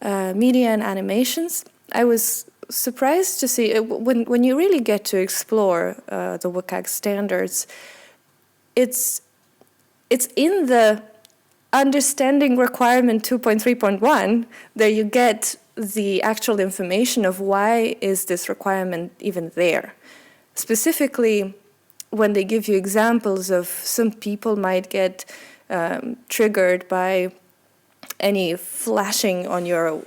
Media and animations. I was surprised to see, when you really get to explore the WCAG standards, it's in the understanding requirement 2.3.1 that you get the actual information of why is this requirement even there. Specifically, when they give you examples of some people might get triggered by any flashing on your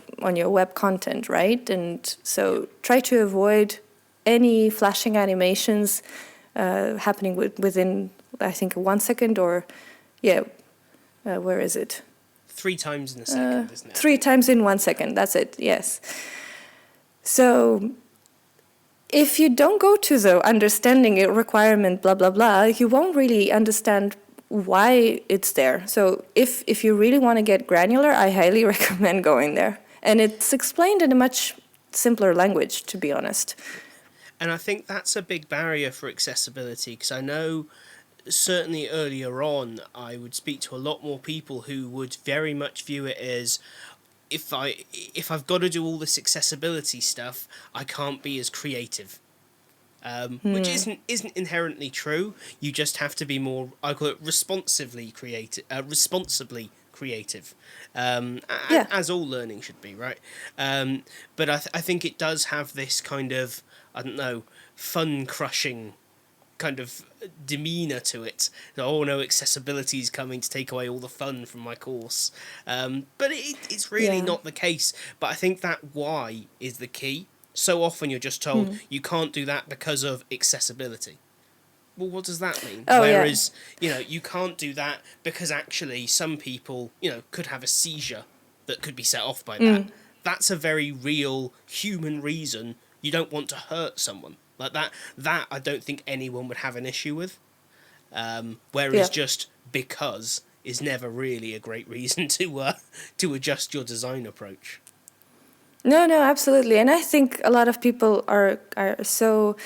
web content, right? And so try to avoid any flashing animations happening within, I think, 1 second or, where is it? 3 times in a second, isn't it? 3 times in 1 second, that's it, yes. So if you don't go to the understanding it requirement, blah, blah, blah, you won't really understand why it's there. So if you really want to get granular, I highly recommend going there. And it's explained in a much simpler language, to be honest. And I think that's a big barrier for accessibility, because I know certainly earlier on I would speak to a lot more people who would very much view it as, if I've got to do all this accessibility stuff, I can't be as creative. Which isn't inherently true. You just have to be more, I call it responsibly creative, as all learning should be, right? But I think it does have this kind of, I don't know, fun-crushing kind of demeanour to it. Oh no, accessibility is coming to take away all the fun from my course. But it's really not the case. But I think that why is the key. So often you're just told you can't do that because of accessibility. Well, what does that mean? Whereas, you can't do that because actually some people, could have a seizure that could be set off by that. That's a very real human reason you don't want to hurt someone. Like that I don't think anyone would have an issue with. Whereas just because is never really a great reason to adjust your design approach. No, absolutely. And I think a lot of people are so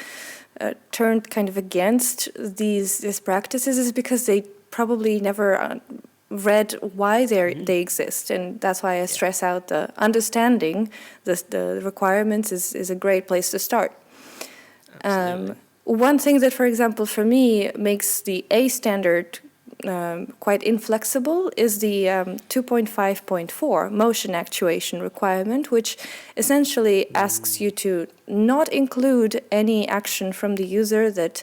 turned kind of against these practices is because they probably never read why they exist. And that's why I stress out the understanding the requirements is a great place to start. One thing that, for example, for me makes the A standard quite inflexible is the 2.5.4 motion actuation requirement, which essentially asks you to not include any action from the user that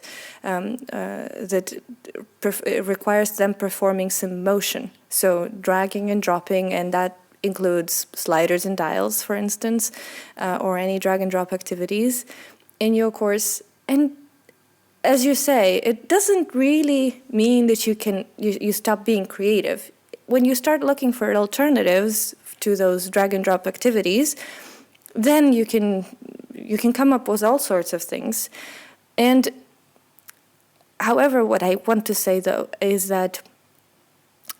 requires them performing some motion. So dragging and dropping, and that includes sliders and dials, for instance, or any drag and drop activities in your course. And as you say, it doesn't really mean that you stop being creative. When you start looking for alternatives to those drag and drop activities, then you can come up with all sorts of things. And however, what I want to say though is that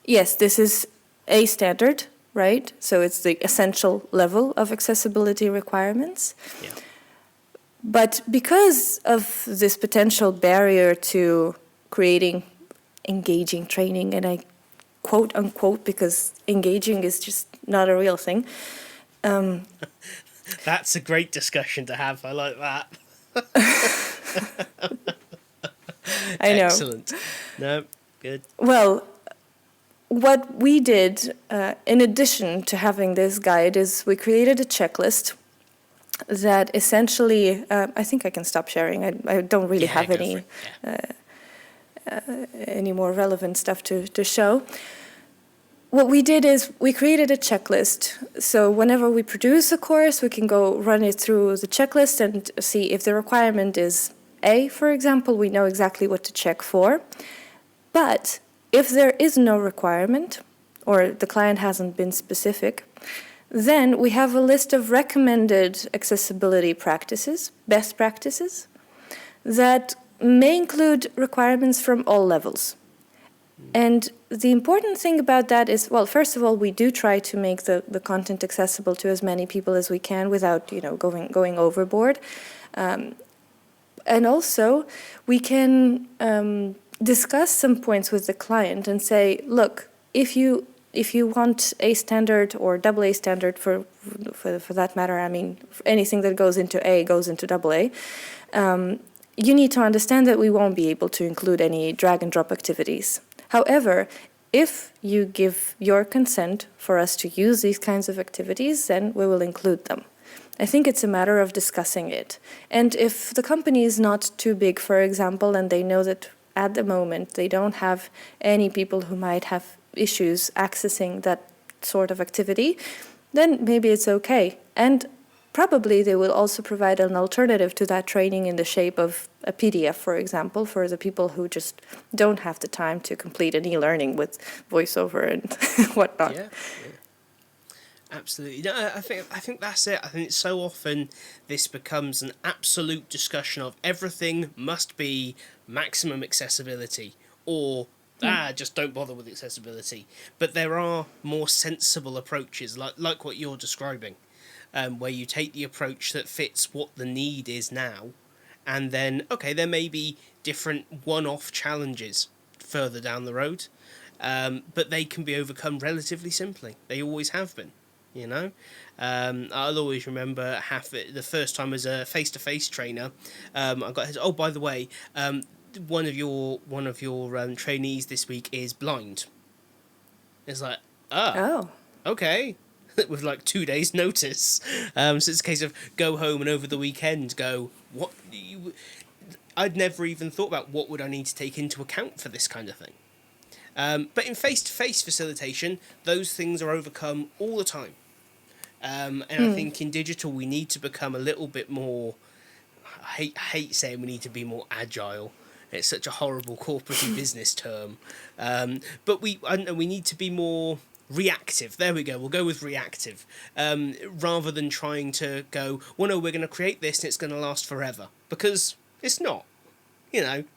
yes, this is a standard, right? So it's the essential level of accessibility requirements. Yeah. But because of this potential barrier to creating engaging training, and I quote unquote because engaging is just not a real thing. That's a great discussion to have. I like that. I know. Excellent. No, good. Well, what we did, in addition to having this guide, is we created a checklist that essentially, I think I can stop sharing. I don't really have any more relevant stuff to show. What we did is we created a checklist. So whenever we produce a course, we can go run it through the checklist and see if the requirement is A, for example, we know exactly what to check for. But if there is no requirement, or the client hasn't been specific, then we have a list of recommended accessibility practices, best practices, that may include requirements from all levels. And the important thing about that is, well, first of all, we do try to make the content accessible to as many people as we can without, going overboard. And also, we can discuss some points with the client and say, look, if you want A standard or double A standard for that matter, I mean, anything that goes into A goes into double A, you need to understand that we won't be able to include any drag and drop activities. However, if you give your consent for us to use these kinds of activities, then we will include them. I think it's a matter of discussing it. And if the company is not too big, for example, and they know that at the moment they don't have any people who might have issues accessing that sort of activity, then maybe it's okay. And probably they will also provide an alternative to that training in the shape of a PDF, for example, for the people who just don't have the time to complete an e-learning with voiceover and whatnot. Yeah. Absolutely. No, I think that's it. I think it's so often this becomes an absolute discussion of everything must be maximum accessibility or just don't bother with accessibility. But there are more sensible approaches, like what you're describing, where you take the approach that fits what the need is now, and then, okay, there may be different one-off challenges further down the road, but they can be overcome relatively simply. They always have been. I'll always remember the first time as a face-to-face trainer, I got his, oh, by the way, one of your trainees this week is blind. It's like, okay, with like 2 days notice. So it's a case of go home and over the weekend go, I'd never even thought about what would I need to take into account for this kind of thing. But in face-to-face facilitation, those things are overcome all the time. And I think in digital, we need to become a little bit more, I hate saying we need to be more agile. It's such a horrible corporate business term. But we need to be more reactive. There we go. We'll go with reactive. Rather than trying to go, well, no, we're going to create this and it's going to last forever. Because it's not.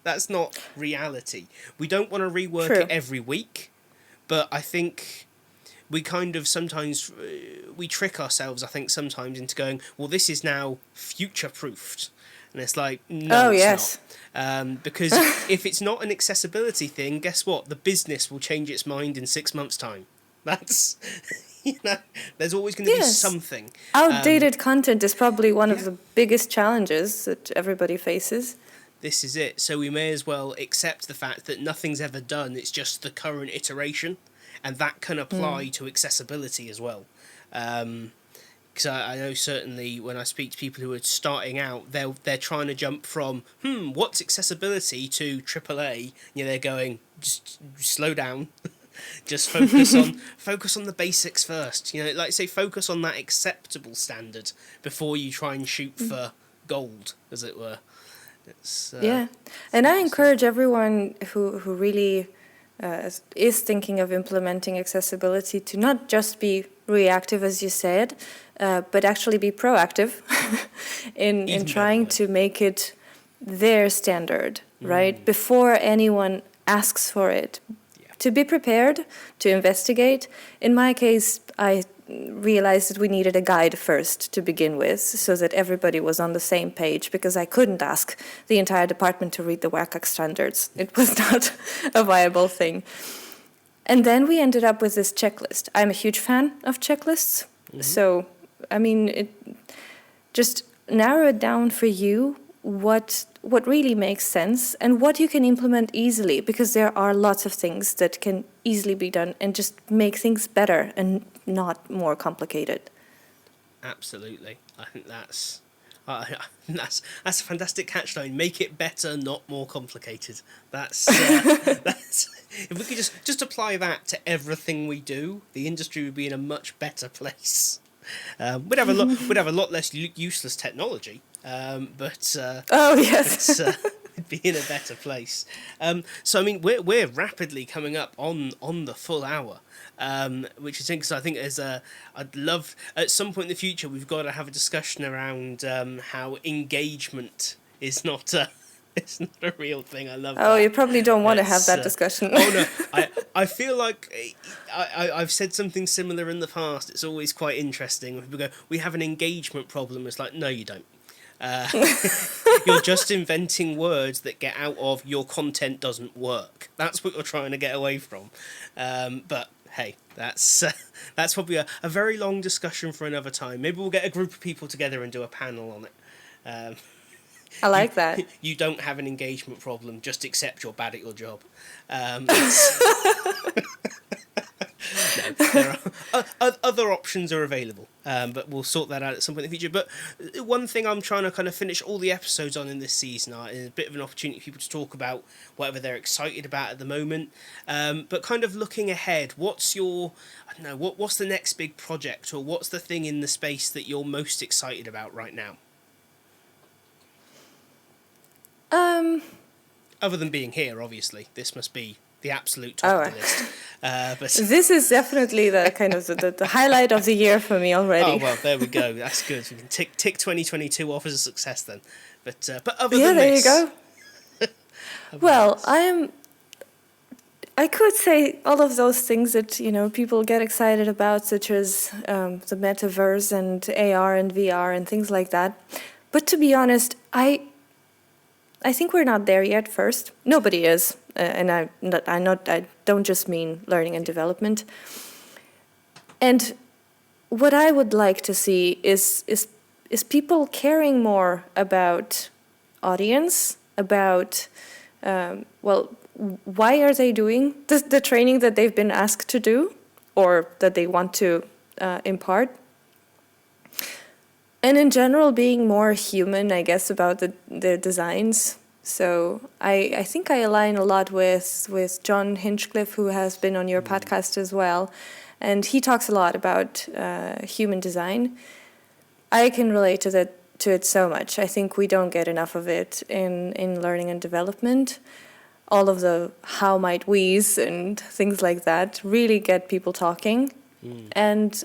That's not reality. We don't want to rework it every week, but I think we kind of sometimes, we trick ourselves, I think, sometimes into going, well, this is now future-proofed. And it's like, no, it's not. Because if it's not an accessibility thing, guess what? The business will change its mind in 6 months' time. That's, there's always going to be something. Outdated content is probably one of the biggest challenges that everybody faces. This is it. So we may as well accept the fact that nothing's ever done. It's just the current iteration. And that can apply to accessibility as well. Because I know certainly when I speak to people who are starting out, they're trying to jump from, what's accessibility to AAA. They're going, just slow down. Just focus on the basics first. Like say, focus on that acceptable standard before you try and shoot for gold, as it were. And I encourage everyone who really is thinking of implementing accessibility to not just be reactive, as you said, but actually be proactive in trying to make it their standard, right? Before anyone asks for it. To be prepared, to investigate. In my case, I realized that we needed a guide first to begin with so that everybody was on the same page, because I couldn't ask the entire department to read the WCAG standards. It was not a viable thing. And then we ended up with this checklist. I'm a huge fan of checklists. So, I mean, just narrow it down for you what what really makes sense and what you can implement easily, because there are lots of things that can easily be done and just make things better and not more complicated. Absolutely. I think that's a fantastic catchline. Make it better, not more complicated. That's if we could just apply that to everything we do, the industry would be in a much better place. We'd have a lot less useless technology, but Oh yes. it'd be in a better place. So I mean, we're rapidly coming up on the full hour, which is because I think I'd love at some point in the future we've got to have a discussion around how engagement is not. It's not a real thing. I love Oh, that. you probably don't want to have that discussion. Oh no, I feel like I've said something similar in the past. It's always quite interesting when people go, "We have an engagement problem." It's like, no, you don't. You're just inventing words that get out of your content doesn't work. That's what you're trying to get away from. But hey, that's probably a very long discussion for another time. Maybe we'll get a group of people together and do a panel on it. I like that. You don't have an engagement problem, just accept you're bad at your job. No, there are other options are available, but we'll sort that out at some point in the future. But one thing I'm trying to kind of finish all the episodes on in this season is a bit of an opportunity for people to talk about whatever they're excited about at the moment. But kind of looking ahead, what's what's the next big project, or what's the thing in the space that you're most excited about right now? Other than being here, obviously, this must be the absolute top of the list. But this is definitely the kind of the highlight of the year for me already. Oh well, there we go. That's good. We can tick 2022 off as a success then. But other than there this, you go. Well, I could say all of those things that people get excited about, such as the metaverse and AR and VR and things like that. But to be honest, I think we're not there yet. First, nobody is, and I don't just mean learning and development. And what I would like to see is people caring more about audience, about why are they doing the training that they've been asked to do, or that they want to impart. And in general, being more human, I guess, about the designs. So I think I align a lot with John Hinchcliffe, who has been on your podcast as well. And he talks a lot about human design. I can relate to it so much. I think we don't get enough of it in learning and development. All of the how might we's and things like that really get people talking. And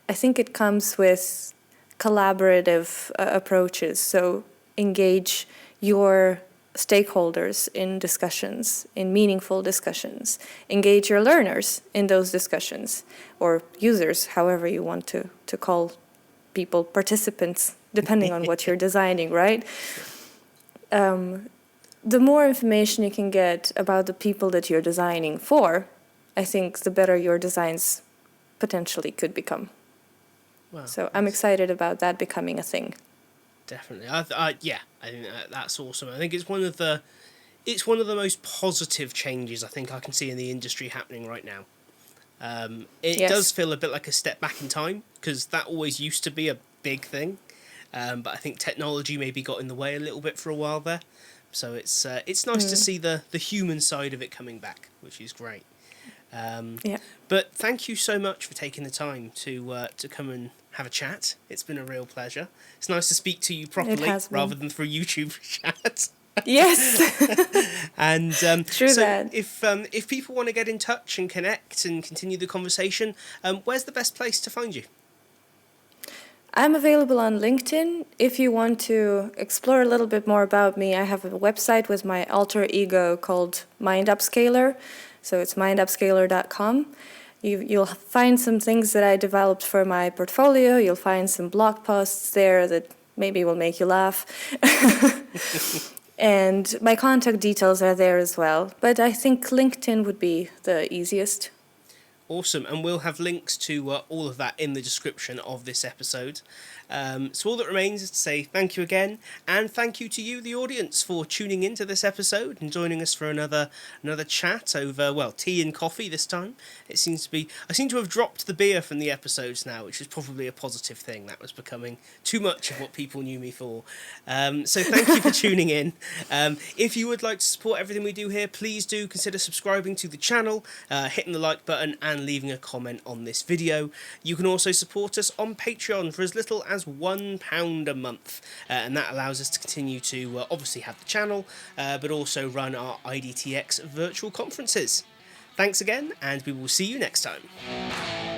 I think it comes with collaborative approaches. So engage your stakeholders in discussions, in meaningful discussions. Engage your learners in those discussions, or users, however you want to call people, participants, depending on what you're designing, right? The more information you can get about the people that you're designing for, I think the better your designs potentially could become. Wow, so I'm excited about that becoming a thing. Definitely, I think that's awesome. I think it's one of the most positive changes I think I can see in the industry happening right now. It does feel a bit like a step back in time, because that always used to be a big thing, but I think technology maybe got in the way a little bit for a while there. So it's nice to see the human side of it coming back, which is great. But thank you so much for taking the time to come and have a chat. It's been a real pleasure. It's nice to speak to you properly rather than through YouTube chat. Yes. And True so that. If people want to get in touch and connect and continue the conversation, where's the best place to find you? I'm available on LinkedIn. If you want to explore a little bit more about me, I have a website with my alter ego called Mind Upscaler. So it's mindupscaler.com. You'll find some things that I developed for my portfolio. You'll find some blog posts there that maybe will make you laugh. And my contact details are there as well. But I think LinkedIn would be the easiest. Awesome, and we'll have links to all of that in the description of this episode. So all that remains is to say thank you again, and thank you to you, the audience, for tuning into this episode and joining us for another chat over, well, tea and coffee this time. I seem to have dropped the beer from the episodes now, which is probably a positive thing. That was becoming too much of what people knew me for. So thank you for tuning in. If you would like to support everything we do here, please do consider subscribing to the channel, hitting the like button, and leaving a comment on this video. You can also support us on Patreon for as little as £1 a month, and that allows us to continue to obviously have the channel, but also run our IDTX virtual conferences. Thanks again, and we will see you next time.